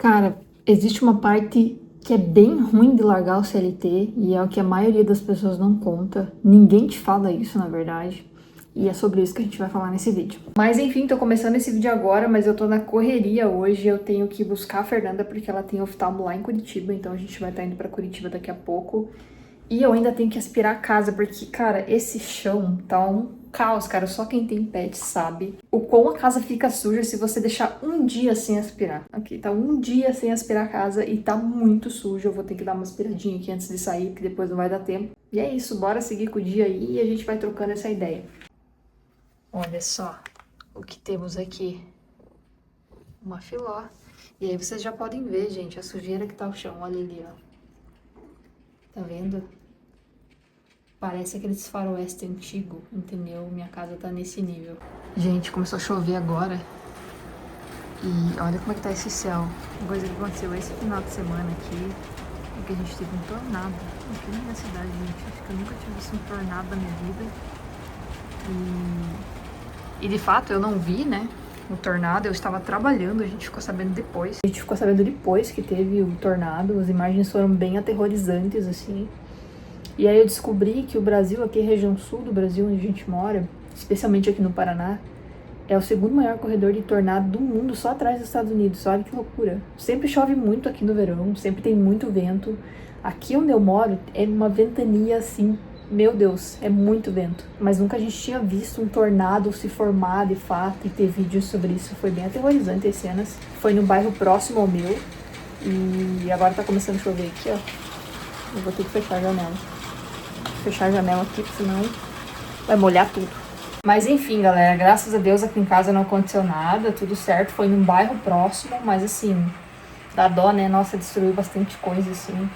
Cara, existe uma parte que é bem ruim de largar o CLT e é o que a maioria das pessoas não conta. Ninguém te fala isso, na verdade. E é sobre isso que a gente vai falar nesse vídeo. Mas enfim, tô começando esse vídeo agora, mas eu tô na correria hoje. Eu tenho que buscar a Fernanda porque ela tem oftalmo lá em Curitiba, então a gente vai estar indo pra Curitiba daqui a pouco. E eu ainda tenho que aspirar a casa, porque, cara, esse chão tá um caos, cara. Só quem tem pet sabe o quão a casa fica suja se você deixar um dia sem aspirar. Aqui, tá um dia sem aspirar a casa e tá muito sujo. Eu vou ter que dar uma aspiradinha aqui antes de sair, porque depois não vai dar tempo. E é isso, bora seguir com o dia aí e a gente vai trocando essa ideia. Olha só o que temos aqui. Uma filó. E aí vocês já podem ver, gente, a sujeira que tá o chão. Olha ali, ó. Tá vendo? Parece aqueles faroeste antigo, entendeu? Minha casa tá nesse nível. Gente, começou a chover agora. E olha como é que tá esse céu. Uma coisa que aconteceu esse final de semana aqui é que a gente teve um tornado aqui na minha cidade, gente. Acho que eu nunca tinha visto um tornado na minha vida. E de fato eu não vi, né? O tornado, eu estava trabalhando, a gente ficou sabendo depois. A gente ficou sabendo depois que teve o tornado, as imagens foram bem aterrorizantes, assim. E aí eu descobri que o Brasil, aqui a região sul do Brasil, onde a gente mora, especialmente aqui no Paraná, é o segundo maior corredor de tornado do mundo, só atrás dos Estados Unidos. Olha que loucura. Sempre chove muito aqui no verão, sempre tem muito vento. Aqui onde eu moro é uma ventania assim, meu Deus, é muito vento. Mas nunca a gente tinha visto um tornado se formar de fato e ter vídeos sobre isso. Foi bem aterrorizante as cenas. Foi no bairro próximo ao meu e agora tá começando a chover aqui, ó. Eu vou ter que fechar a janela. Fechar a janela aqui, porque senão vai molhar tudo. Mas enfim, galera, graças a Deus aqui em casa não aconteceu nada, tudo certo. Foi num bairro próximo, mas assim, dá dó, né? Nossa, destruiu bastante coisa, assim.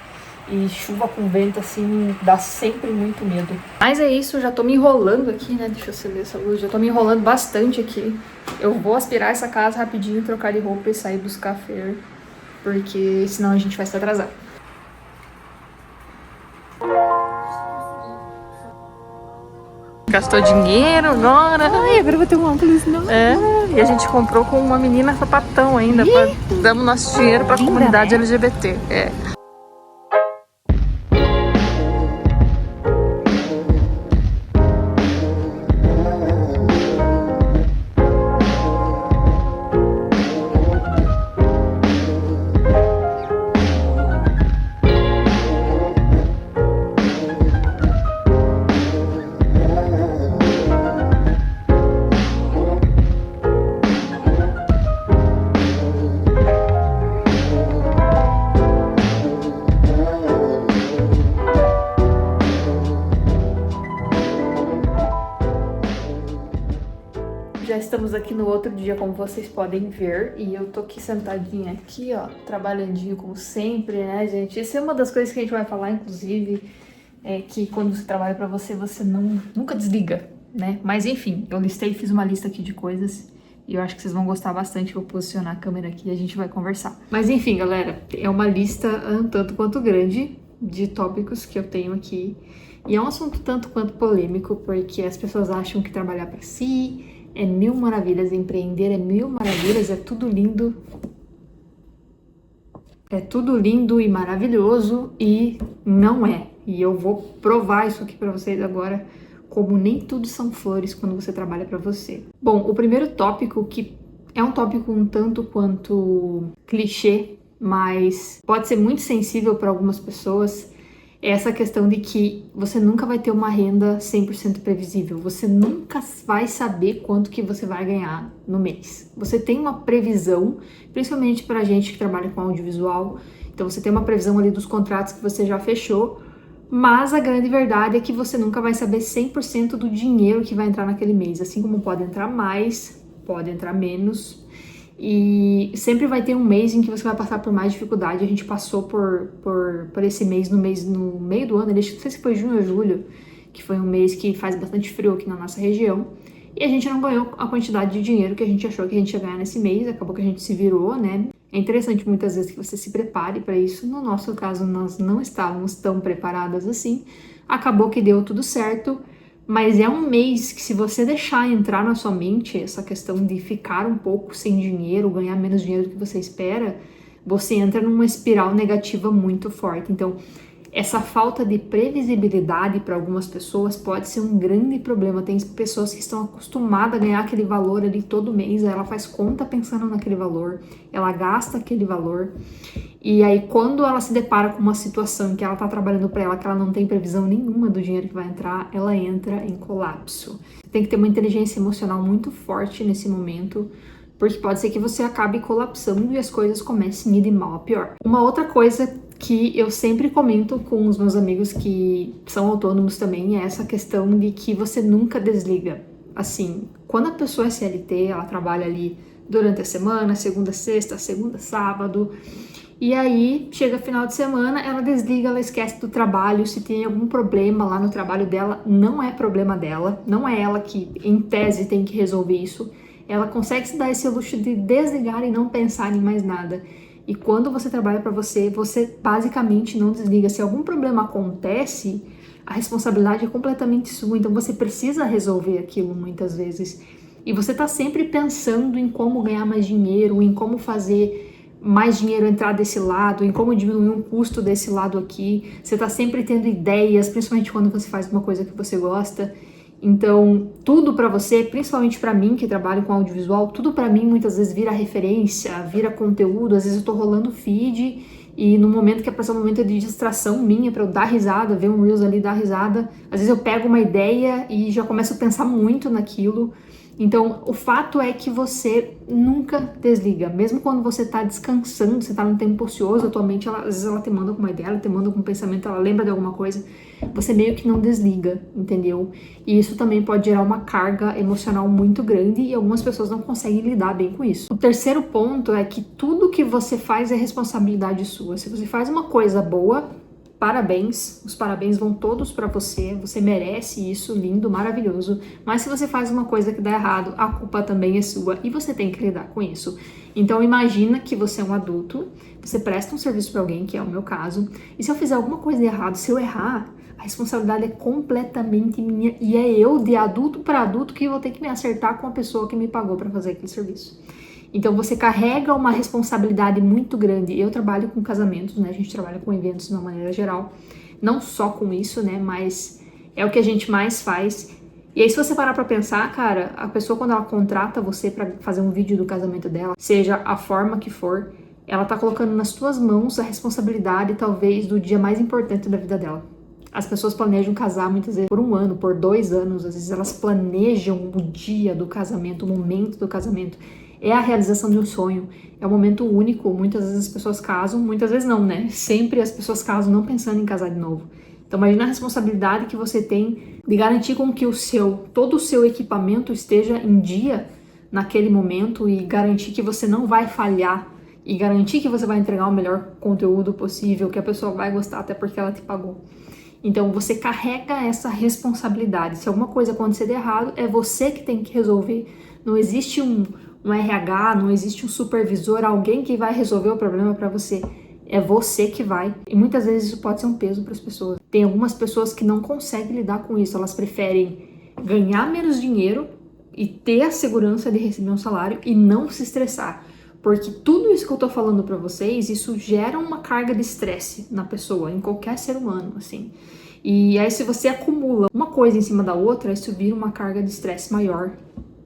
E chuva com vento, assim, dá sempre muito medo. Mas é isso, já tô me enrolando aqui, né? Deixa eu acender essa luz. Já tô me enrolando bastante aqui. Eu vou aspirar essa casa rapidinho, trocar de roupa e sair buscar a Fer, porque senão a gente vai se atrasar. Gastou dinheiro agora. Ai, agora eu vou ter um óculos novo. É, e a gente comprou com uma menina sapatão ainda. Damos nosso dinheiro pra Linda, comunidade né? LGBT. É. Já estamos aqui no outro dia, como vocês podem ver, e eu tô aqui sentadinha aqui, ó, trabalhandinho como sempre, né, gente? Essa é uma das coisas que a gente vai falar, inclusive, é que quando você trabalha pra você, você nunca desliga, né? Mas enfim, eu fiz uma lista aqui de coisas, e eu acho que vocês vão gostar bastante. Eu vou posicionar a câmera aqui e a gente vai conversar. Mas enfim, galera, é uma lista um tanto quanto grande de tópicos que eu tenho aqui, e é um assunto tanto quanto polêmico, porque as pessoas acham que trabalhar pra si é mil maravilhas, empreender é mil maravilhas, é tudo lindo. É tudo lindo e maravilhoso e não é. E eu vou provar isso aqui pra vocês agora, como nem tudo são flores quando você trabalha pra você. Bom, o primeiro tópico, que é um tópico um tanto quanto clichê, mas pode ser muito sensível para algumas pessoas, é essa questão de que você nunca vai ter uma renda 100% previsível. Você nunca vai saber quanto que você vai ganhar no mês. Você tem uma previsão, principalmente pra gente que trabalha com audiovisual, então você tem uma previsão ali dos contratos que você já fechou, mas a grande verdade é que você nunca vai saber 100% do dinheiro que vai entrar naquele mês. Assim como pode entrar mais, pode entrar menos, e sempre vai ter um mês em que você vai passar por mais dificuldade. A gente passou por esse mês no meio do ano, não sei se foi junho ou julho, que foi um mês que faz bastante frio aqui na nossa região, e a gente não ganhou a quantidade de dinheiro que a gente achou que a gente ia ganhar nesse mês. Acabou que a gente se virou, né? É interessante muitas vezes que você se prepare para isso. No nosso caso, nós não estávamos tão preparadas assim. Acabou que deu tudo certo, mas é um mês que, se você deixar entrar na sua mente essa questão de ficar um pouco sem dinheiro, ganhar menos dinheiro do que você espera, você entra numa espiral negativa muito forte. Então, essa falta de previsibilidade para algumas pessoas pode ser um grande problema. Tem pessoas que estão acostumadas a ganhar aquele valor ali todo mês, ela faz conta pensando naquele valor, ela gasta aquele valor, e aí quando ela se depara com uma situação em que ela está trabalhando para ela, que ela não tem previsão nenhuma do dinheiro que vai entrar, ela entra em colapso. Tem que ter uma inteligência emocional muito forte nesse momento, porque pode ser que você acabe colapsando e as coisas comecem a ir de mal a pior. Uma outra coisa que eu sempre comento com os meus amigos que são autônomos também é essa questão de que você nunca desliga. Assim, quando a pessoa é CLT, ela trabalha ali durante a semana, segunda, sexta, segunda, sábado, e aí chega final de semana, ela desliga, ela esquece do trabalho. Se tem algum problema lá no trabalho dela, não é problema dela, não é ela que em tese tem que resolver isso. Ela consegue se dar esse luxo de desligar e não pensar em mais nada. E quando você trabalha para você, você basicamente não desliga. Se algum problema acontece, a responsabilidade é completamente sua. Então você precisa resolver aquilo muitas vezes. E você tá sempre pensando em como ganhar mais dinheiro, em como fazer mais dinheiro entrar desse lado, em como diminuir um custo desse lado aqui. Você tá sempre tendo ideias, principalmente quando você faz uma coisa que você gosta. Então, tudo pra você, principalmente pra mim que trabalho com audiovisual, tudo pra mim muitas vezes vira referência, vira conteúdo. Às vezes eu tô rolando feed e no momento que é pra ser um momento de distração minha, pra eu dar risada, ver um Reels ali, dar risada, às vezes eu pego uma ideia e já começo a pensar muito naquilo. Então, o fato é que você nunca desliga. Mesmo quando você tá descansando, você tá num tempo ocioso, atualmente, às vezes ela te manda com uma ideia, ela te manda com um pensamento, ela lembra de alguma coisa, você meio que não desliga, entendeu? E isso também pode gerar uma carga emocional muito grande e algumas pessoas não conseguem lidar bem com isso. O terceiro ponto é que tudo que você faz é responsabilidade sua. Se você faz uma coisa boa, parabéns, os parabéns vão todos pra você, você merece isso, lindo, maravilhoso. Mas se você faz uma coisa que dá errado, a culpa também é sua e você tem que lidar com isso. Então imagina que você é um adulto, você presta um serviço pra alguém, que é o meu caso, e se eu fizer alguma coisa de errado, se eu errar, a responsabilidade é completamente minha e é eu, de adulto para adulto, que vou ter que me acertar com a pessoa que me pagou para fazer aquele serviço. Então você carrega uma responsabilidade muito grande. Eu trabalho com casamentos, né? A gente trabalha com eventos de uma maneira geral. Não só com isso, né? Mas é o que a gente mais faz. E aí se você parar pra pensar, cara, a pessoa quando ela contrata você pra fazer um vídeo do casamento dela, seja a forma que for, ela tá colocando nas tuas mãos a responsabilidade, talvez, do dia mais importante da vida dela. As pessoas planejam casar muitas vezes por 1 ano, por 2 anos, às vezes elas planejam o dia do casamento, o momento do casamento. É a realização de um sonho, é um momento único. Muitas vezes as pessoas casam, muitas vezes não, né? Sempre as pessoas casam não pensando em casar de novo. Então imagina a responsabilidade que você tem de garantir com que todo o seu equipamento esteja em dia naquele momento e garantir que você não vai falhar e garantir que você vai entregar o melhor conteúdo possível, que a pessoa vai gostar até porque ela te pagou. Então você carrega essa responsabilidade. Se alguma coisa acontecer de errado, é você que tem que resolver. Não existe um RH, não existe um supervisor, alguém que vai resolver o problema para você. É você que vai. E muitas vezes isso pode ser um peso para as pessoas. Tem algumas pessoas que não conseguem lidar com isso. Elas preferem ganhar menos dinheiro e ter a segurança de receber um salário e não se estressar. Porque tudo isso que eu tô falando pra vocês, isso gera uma carga de estresse na pessoa, em qualquer ser humano, assim. E aí se você acumula uma coisa em cima da outra, isso vira uma carga de estresse maior.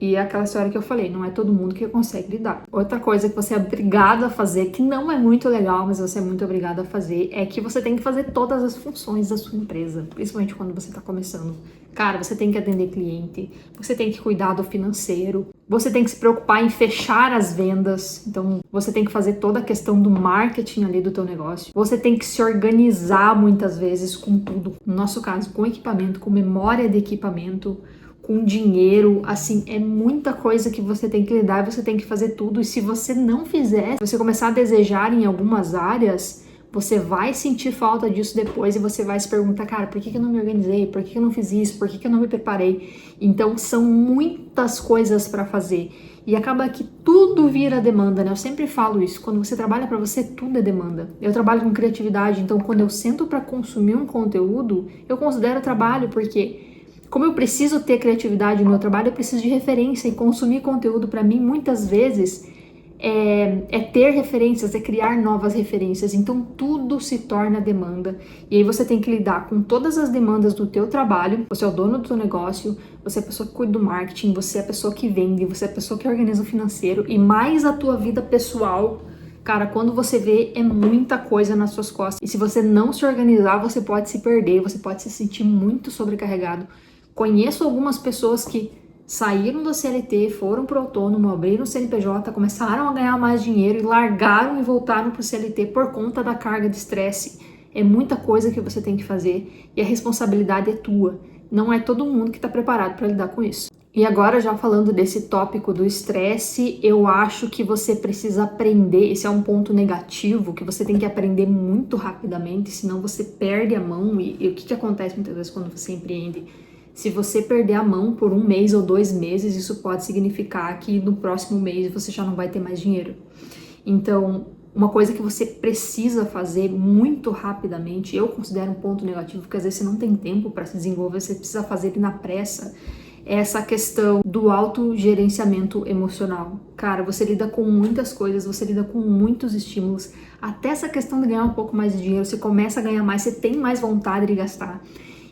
E é aquela história que eu falei, não é todo mundo que consegue lidar. Outra coisa que você é obrigado a fazer, que não é muito legal, mas você é muito obrigado a fazer, é que você tem que fazer todas as funções da sua empresa, principalmente quando você tá começando. Cara, você tem que atender cliente, você tem que cuidar do financeiro, você tem que se preocupar em fechar as vendas, então você tem que fazer toda a questão do marketing ali do teu negócio. Você tem que se organizar muitas vezes com tudo, no nosso caso, com equipamento, com memória de equipamento, com dinheiro, assim, é muita coisa que você tem que lidar, você tem que fazer tudo, e se você não fizer, se você começar a desejar em algumas áreas, você vai sentir falta disso depois e você vai se perguntar, cara, por que eu não me organizei? Por que eu não fiz isso? Por que eu não me preparei? Então, são muitas coisas para fazer e acaba que tudo vira demanda, né? Eu sempre falo isso, quando você trabalha para você, tudo é demanda. Eu trabalho com criatividade, então quando eu sento para consumir um conteúdo, eu considero trabalho, porque como eu preciso ter criatividade no meu trabalho, eu preciso de referência, e consumir conteúdo para mim muitas vezes é ter referências, é criar novas referências. Então tudo se torna demanda. E aí você tem que lidar com todas as demandas do teu trabalho. Você é o dono do teu negócio, você é a pessoa que cuida do marketing, você é a pessoa que vende, você é a pessoa que organiza o financeiro e mais a tua vida pessoal. Cara, quando você vê, é muita coisa nas suas costas. E se você não se organizar, você pode se perder, você pode se sentir muito sobrecarregado. Conheço algumas pessoas que saíram do CLT, foram pro autônomo, abriram o CNPJ, começaram a ganhar mais dinheiro e largaram e voltaram pro CLT por conta da carga de estresse. É muita coisa que você tem que fazer e a responsabilidade é tua. Não é todo mundo que está preparado para lidar com isso. E agora, já falando desse tópico do estresse, eu acho que você precisa aprender, esse é um ponto negativo, que você tem que aprender muito rapidamente, senão você perde a mão. E o que acontece muitas vezes quando você empreende? Se você perder a mão por 1 mês ou 2 meses, isso pode significar que no próximo mês você já não vai ter mais dinheiro. Então, uma coisa que você precisa fazer muito rapidamente, eu considero um ponto negativo, porque às vezes você não tem tempo para se desenvolver, você precisa fazer ele na pressa, é essa questão do autogerenciamento emocional. Cara, você lida com muitas coisas, você lida com muitos estímulos, até essa questão de ganhar um pouco mais de dinheiro, você começa a ganhar mais, você tem mais vontade de gastar.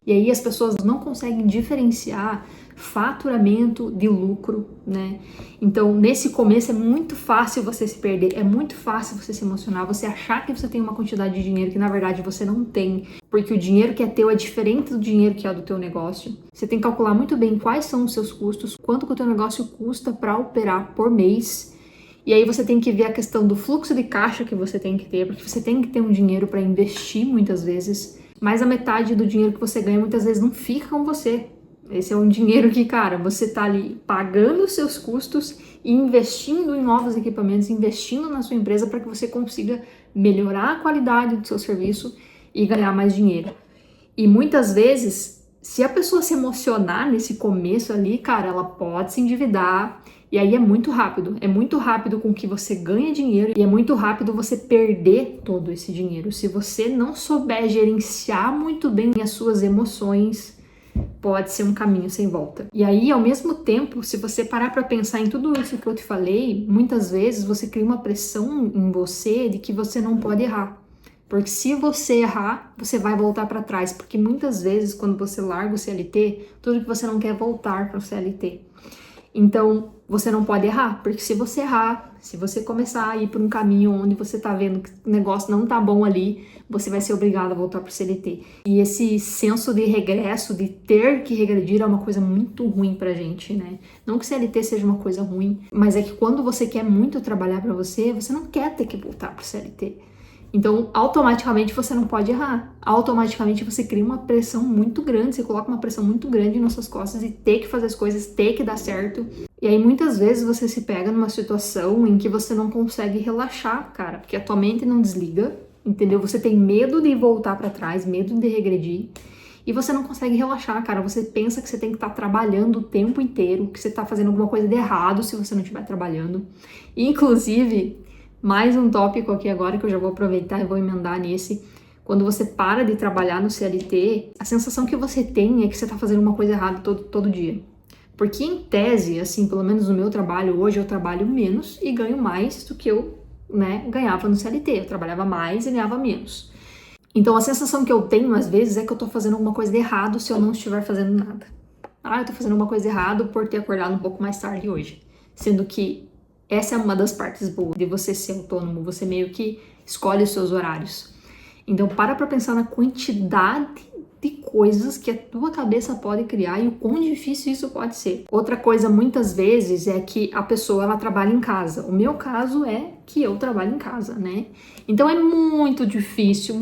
E aí as pessoas não conseguem diferenciar faturamento de lucro, né? Então, nesse começo é muito fácil você se perder, é muito fácil você se emocionar, você achar que você tem uma quantidade de dinheiro que na verdade você não tem, porque o dinheiro que é teu é diferente do dinheiro que é do teu negócio. Você tem que calcular muito bem quais são os seus custos, quanto que o teu negócio custa para operar por mês. E aí você tem que ver a questão do fluxo de caixa que você tem que ter, porque você tem que ter um dinheiro para investir muitas vezes, mas a metade do dinheiro que você ganha muitas vezes não fica com você. Esse é um dinheiro que, cara, você tá ali pagando os seus custos e investindo em novos equipamentos, investindo na sua empresa para que você consiga melhorar a qualidade do seu serviço e ganhar mais dinheiro. E muitas vezes, se a pessoa se emocionar nesse começo ali, cara, ela pode se endividar. E aí é muito rápido com que você ganha dinheiro e é muito rápido você perder todo esse dinheiro. Se você não souber gerenciar muito bem as suas emoções, pode ser um caminho sem volta. E aí, ao mesmo tempo, se você parar para pensar em tudo isso que eu te falei, muitas vezes você cria uma pressão em você de que você não pode errar. Porque se você errar, você vai voltar para trás. Porque muitas vezes, quando você larga o CLT, tudo que você não quer é voltar para o CLT. Então, você não pode errar, porque se você errar, se você começar a ir por um caminho onde você tá vendo que o negócio não tá bom ali, você vai ser obrigado a voltar pro CLT. E esse senso de regresso, de ter que regredir, é uma coisa muito ruim pra gente, né? Não que CLT seja uma coisa ruim, mas é que quando você quer muito trabalhar pra você, você não quer ter que voltar pro CLT. Então, automaticamente você não pode errar. Automaticamente você cria uma pressão muito grande, você coloca uma pressão muito grande nas suas costas e ter que fazer as coisas, ter que dar certo. E aí muitas vezes você se pega numa situação em que você não consegue relaxar, cara, porque a tua mente não desliga, entendeu? Você tem medo de voltar pra trás, medo de regredir. E você não consegue relaxar, cara. Você pensa que você tem que estar trabalhando o tempo inteiro, que você tá fazendo alguma coisa de errado se você não estiver trabalhando. Inclusive, mais um tópico aqui agora que eu já vou aproveitar e vou emendar nesse. Quando você para de trabalhar no CLT, a sensação que você tem é que você tá fazendo uma coisa errada todo dia. Porque em tese, assim, pelo menos no meu trabalho, hoje eu trabalho menos e ganho mais do que eu, ganhava no CLT. Eu trabalhava mais e ganhava menos. Então a sensação que eu tenho às vezes é que eu tô fazendo alguma coisa de errado se eu não estiver fazendo nada. Eu tô fazendo alguma coisa errada por ter acordado um pouco mais tarde hoje. Sendo que essa é uma das partes boas de você ser autônomo, você meio que escolhe os seus horários. Então para pensar na quantidade de coisas que a tua cabeça pode criar e o quão difícil isso pode ser. Outra coisa muitas vezes é que a pessoa ela trabalha em casa. O meu caso é que eu trabalho em casa, né? Então é muito difícil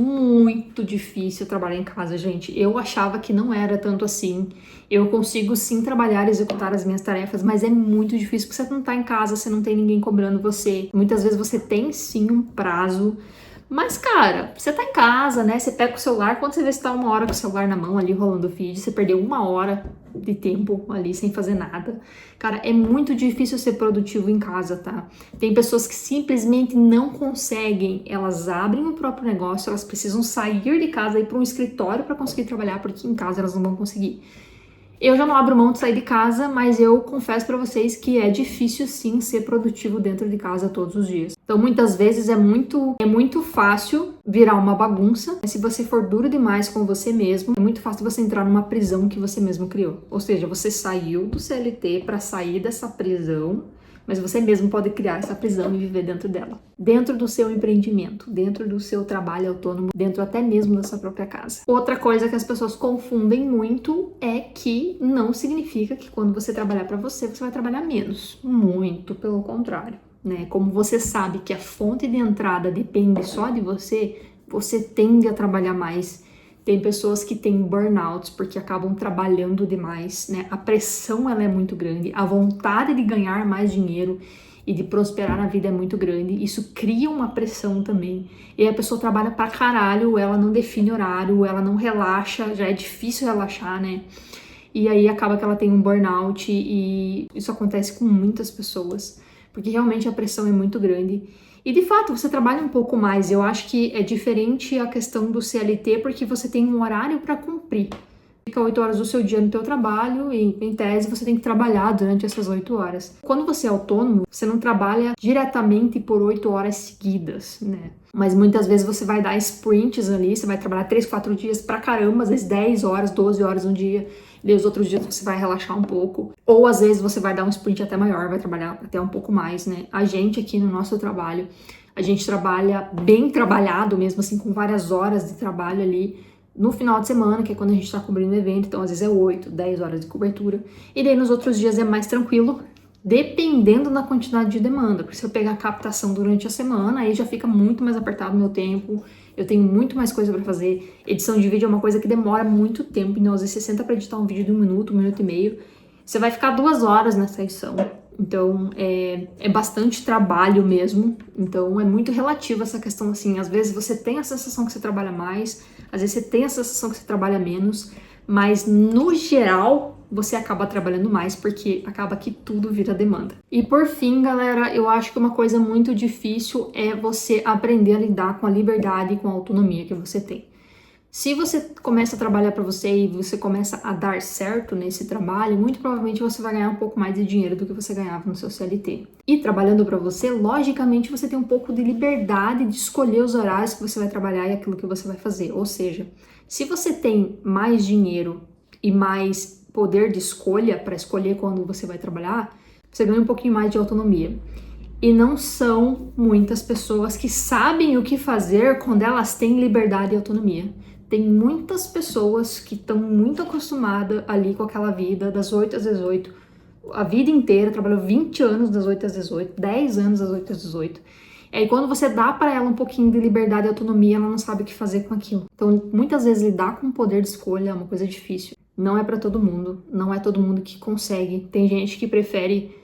trabalhar em casa, gente. Eu achava que não era tanto assim. Eu consigo sim trabalhar e executar as minhas tarefas, mas é muito difícil porque você não tá em casa, você não tem ninguém cobrando você. Muitas vezes você tem sim um prazo. Mas, cara, você tá em casa, né? Você pega o celular, quando você vê que você tá 1 hora com o celular na mão ali, rolando o feed, você perdeu 1 hora de tempo ali sem fazer nada. Cara, é muito difícil ser produtivo em casa, tá? Tem pessoas que simplesmente não conseguem, elas abrem o próprio negócio, elas precisam sair de casa e ir para um escritório para conseguir trabalhar, porque em casa elas não vão conseguir. Eu já não abro mão de sair de casa, mas eu confesso pra vocês que é difícil sim ser produtivo dentro de casa todos os dias. Então muitas vezes é muito fácil virar uma bagunça. Se você for duro demais com você mesmo, é muito fácil você entrar numa prisão que você mesmo criou. Ou seja, você saiu do CLT para sair dessa prisão, mas você mesmo pode criar essa prisão e viver dentro dela. Dentro do seu empreendimento, dentro do seu trabalho autônomo, dentro até mesmo da sua própria casa. Outra coisa que as pessoas confundem muito é que não significa que quando você trabalhar para você, você vai trabalhar menos. Muito pelo contrário, né? Como você sabe que a fonte de entrada depende só de você, você tende a trabalhar mais. Tem pessoas que têm burnouts porque acabam trabalhando demais, né? A pressão ela é muito grande, a vontade de ganhar mais dinheiro e de prosperar na vida é muito grande. Isso cria uma pressão também. E a pessoa trabalha pra caralho, ela não define horário, ela não relaxa, já é difícil relaxar, né? E aí acaba que ela tem um burnout e isso acontece com muitas pessoas, porque realmente a pressão é muito grande. E de fato, você trabalha um pouco mais. Eu acho que é diferente a questão do CLT porque você tem um horário para cumprir. Fica 8 horas do seu dia no teu trabalho e, em tese, você tem que trabalhar durante essas 8 horas. Quando você é autônomo, você não trabalha diretamente por 8 horas seguidas, né? Mas muitas vezes você vai dar sprints ali, você vai trabalhar 3, 4 dias pra caramba, às vezes 10 horas, 12 horas um dia, e os outros dias você vai relaxar um pouco. Ou às vezes você vai dar um sprint até maior, vai trabalhar até um pouco mais, né? A gente aqui no nosso trabalho, a gente trabalha bem trabalhado mesmo, assim, com várias horas de trabalho ali, no final de semana, que é quando a gente tá cobrindo o evento, então às vezes é 8, 10 horas de cobertura. E daí nos outros dias é mais tranquilo, dependendo da quantidade de demanda. Porque se eu pegar a captação durante a semana, aí já fica muito mais apertado o meu tempo, eu tenho muito mais coisa pra fazer. Edição de vídeo é uma coisa que demora muito tempo, então às vezes você senta pra editar um vídeo de 1 minuto, 1 minuto e meio, você vai ficar 2 horas nessa edição. Então, é bastante trabalho mesmo. Então, é muito relativo essa questão, assim. Às vezes você tem a sensação que você trabalha mais, às vezes você tem a sensação que você trabalha menos, mas, no geral, você acaba trabalhando mais, porque acaba que tudo vira demanda. E, por fim, galera, eu acho que uma coisa muito difícil é você aprender a lidar com a liberdade e com a autonomia que você tem. Se você começa a trabalhar para você e você começa a dar certo nesse trabalho, muito provavelmente você vai ganhar um pouco mais de dinheiro do que você ganhava no seu CLT. E trabalhando para você, logicamente você tem um pouco de liberdade de escolher os horários que você vai trabalhar e aquilo que você vai fazer. Ou seja, se você tem mais dinheiro e mais poder de escolha para escolher quando você vai trabalhar, você ganha um pouquinho mais de autonomia. E não são muitas pessoas que sabem o que fazer quando elas têm liberdade e autonomia. Tem muitas pessoas que estão muito acostumadas ali com aquela vida das 8 às 18, a vida inteira, trabalhou 20 anos das 8 às 18, 10 anos das 8 às 18. E aí quando você dá para ela um pouquinho de liberdade e autonomia, ela não sabe o que fazer com aquilo. Então, muitas vezes lidar com o poder de escolha é uma coisa difícil. Não é para todo mundo, não é todo mundo que consegue. Tem gente que prefere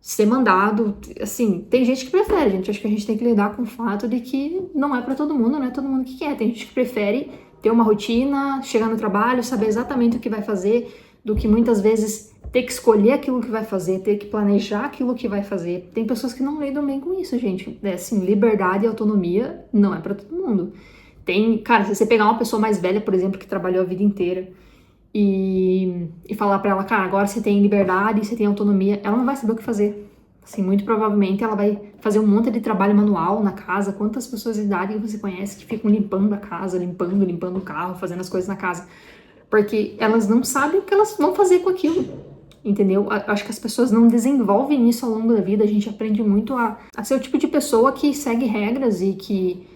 ser mandado, assim, tem gente que prefere, gente. Acho que a gente tem que lidar com o fato de que não é pra todo mundo, não é todo mundo que quer. Tem gente que prefere ter uma rotina, chegar no trabalho, saber exatamente o que vai fazer, do que muitas vezes ter que escolher aquilo que vai fazer, ter que planejar aquilo que vai fazer. Tem pessoas que não lidam bem com isso, gente. É assim, liberdade e autonomia não é pra todo mundo. Cara, se você pegar uma pessoa mais velha, por exemplo, que trabalhou a vida inteira, e falar pra ela, cara, agora você tem liberdade, você tem autonomia, ela não vai saber o que fazer. Assim, muito provavelmente ela vai fazer um monte de trabalho manual na casa. Quantas pessoas de idade que você conhece que ficam limpando a casa, limpando o carro, fazendo as coisas na casa? Porque elas não sabem o que elas vão fazer com aquilo, entendeu? Acho que as pessoas não desenvolvem isso ao longo da vida. A gente aprende muito a ser o tipo de pessoa que segue regras e que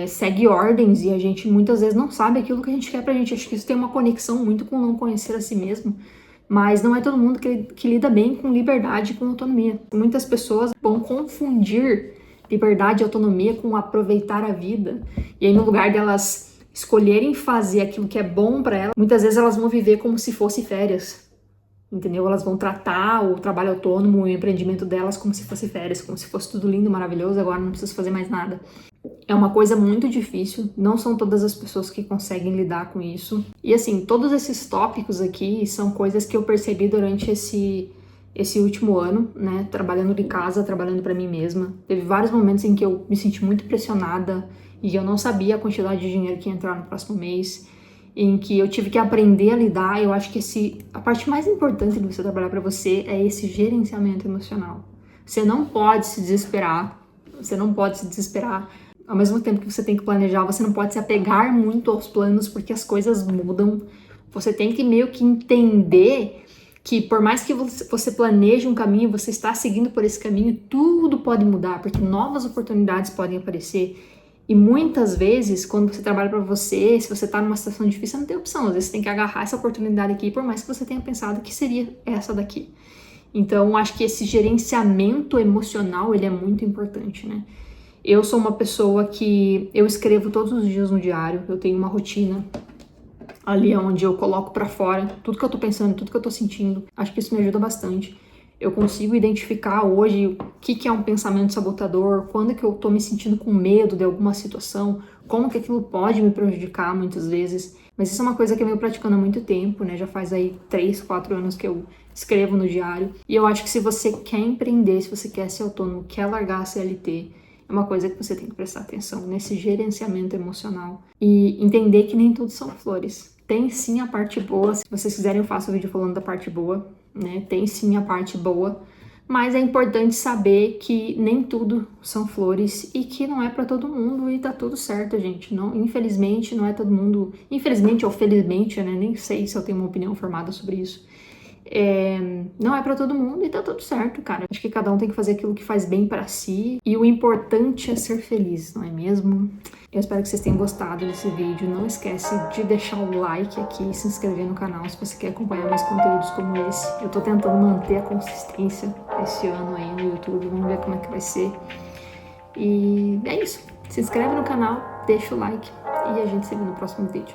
segue ordens, e a gente muitas vezes não sabe aquilo que a gente quer pra gente. Acho que isso tem uma conexão muito com não conhecer a si mesmo, mas não é todo mundo que lida bem com liberdade e com autonomia. Muitas pessoas vão confundir liberdade e autonomia com aproveitar a vida, e aí no lugar delas escolherem fazer aquilo que é bom pra elas, muitas vezes elas vão viver como se fosse férias, entendeu? Elas vão tratar o trabalho autônomo, o empreendimento delas como se fosse férias, como se fosse tudo lindo, maravilhoso, agora não preciso fazer mais nada. É uma coisa muito difícil, não são todas as pessoas que conseguem lidar com isso. E assim, todos esses tópicos aqui são coisas que eu percebi durante esse último ano, né, trabalhando de casa, trabalhando pra mim mesma. Teve vários momentos em que eu me senti muito pressionada e eu não sabia a quantidade de dinheiro que ia entrar no próximo mês. em que eu tive que aprender a lidar. Eu acho que a parte mais importante de você trabalhar para você é esse gerenciamento emocional. Você não pode se desesperar, ao mesmo tempo que você tem que planejar, você não pode se apegar muito aos planos, porque as coisas mudam. Você tem que meio que entender que por mais que você planeje um caminho, você está seguindo por esse caminho, tudo pode mudar, porque novas oportunidades podem aparecer. E muitas vezes, quando você trabalha para você, se você está numa situação difícil, você não tem opção. Às vezes você tem que agarrar essa oportunidade aqui, por mais que você tenha pensado que seria essa daqui. Então, acho que esse gerenciamento emocional, ele é muito importante, né? Eu sou uma pessoa que eu escrevo todos os dias no diário, eu tenho uma rotina ali onde eu coloco pra fora tudo que eu tô pensando, tudo que eu tô sentindo. Acho que isso me ajuda bastante. Eu consigo identificar hoje o que é um pensamento sabotador, quando que eu tô me sentindo com medo de alguma situação, como que aquilo pode me prejudicar muitas vezes. Mas isso é uma coisa que eu venho praticando há muito tempo, né? Já faz aí 3, 4 anos que eu escrevo no diário. E eu acho que se você quer empreender, se você quer ser autônomo, quer largar a CLT, é uma coisa que você tem que prestar atenção nesse gerenciamento emocional e entender que nem tudo são flores. Tem sim a parte boa, se vocês quiserem eu faço um vídeo falando da parte boa, né? Tem sim a parte boa, mas é importante saber que nem tudo são flores e que não é pra todo mundo e tá tudo certo, gente. Não, infelizmente não é todo mundo, infelizmente ou felizmente, né? Nem sei se eu tenho uma opinião formada sobre isso. Não é pra todo mundo e tá tudo certo, cara. Acho que cada um tem que fazer aquilo que faz bem pra si e o importante é ser feliz, não é mesmo? Eu espero que vocês tenham gostado desse vídeo. Não esquece de deixar o like aqui e se inscrever no canal se você quer acompanhar mais conteúdos como esse. Eu tô tentando manter a consistência esse ano aí no YouTube, vamos ver como é que vai ser. E é isso. Se inscreve no canal, deixa o like e a gente se vê no próximo vídeo.